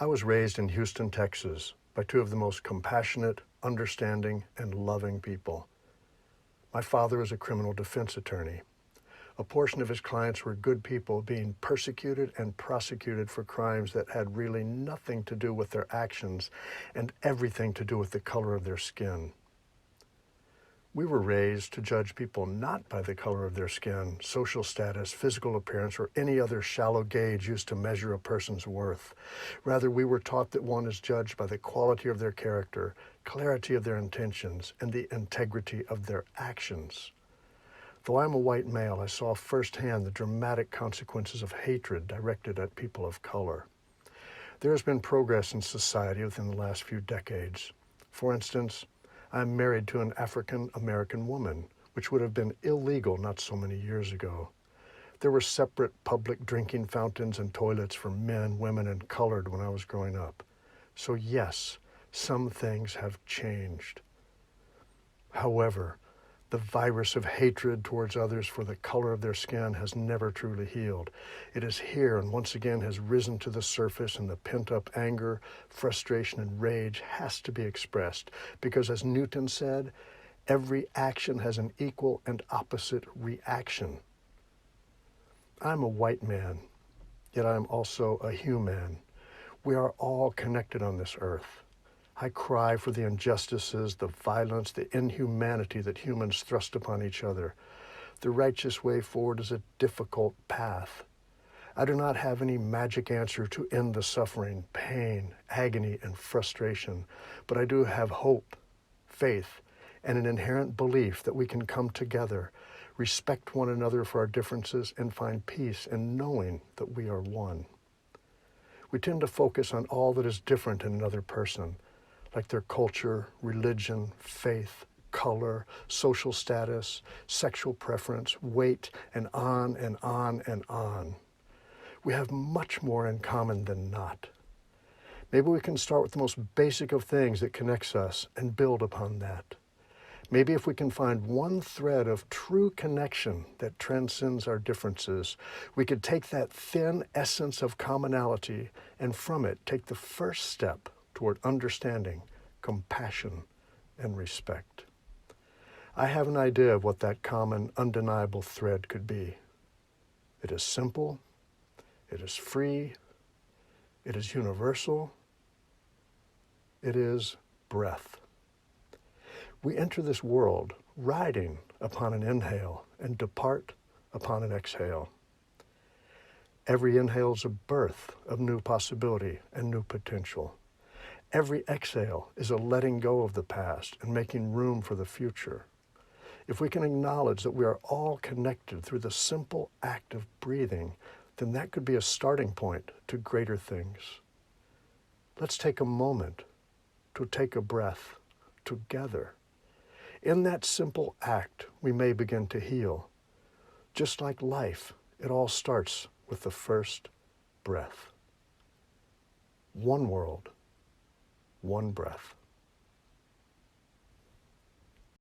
I was raised in Houston, Texas, by two of the most compassionate, understanding, and loving people. My father is a criminal defense attorney. A portion of his clients were good people being persecuted and prosecuted for crimes that had really nothing to do with their actions and everything to do with the color of their skin. We were raised to judge people not by the color of their skin, social status, physical appearance, or any other shallow gauge used to measure a person's worth. Rather, we were taught that one is judged by the quality of their character, clarity of their intentions, and the integrity of their actions. Though I'm a white male, I saw firsthand the dramatic consequences of hatred directed at people of color. There has been progress in society within the last few decades. For instance, I'm married to an African-American woman, which would have been illegal not so many years ago. There were separate public drinking fountains and toilets for men, women, and colored when I was growing up. So yes, some things have changed. However, the virus of hatred towards others for the color of their skin has never truly healed. It is here and once again has risen to the surface, and the pent-up anger, frustration, and rage has to be expressed because, as Newton said, every action has an equal and opposite reaction. I'm a white man, yet I am also a human. We are all connected on this earth. I cry for the injustices, the violence, the inhumanity that humans thrust upon each other. The righteous way forward is a difficult path. I do not have any magic answer to end the suffering, pain, agony, and frustration, but I do have hope, faith, and an inherent belief that we can come together, respect one another for our differences, and find peace in knowing that we are one. We tend to focus on all that is different in another person, like their culture, religion, faith, color, social status, sexual preference, weight, and on and on and on. We have much more in common than not. Maybe we can start with the most basic of things that connects us and build upon that. Maybe if we can find one thread of true connection that transcends our differences, we could take that thin essence of commonality and from it take the first step toward understanding, compassion, and respect. I have an idea of what that common, undeniable thread could be. It is simple, it is free, it is universal, it is breath. We enter this world riding upon an inhale and depart upon an exhale. Every inhale is a birth of new possibility and new potential. Every exhale is a letting go of the past and making room for the future. If we can acknowledge that we are all connected through the simple act of breathing, then that could be a starting point to greater things. Let's take a moment to take a breath together. In that simple act, we may begin to heal. Just like life, it all starts with the first breath. One world, one breath.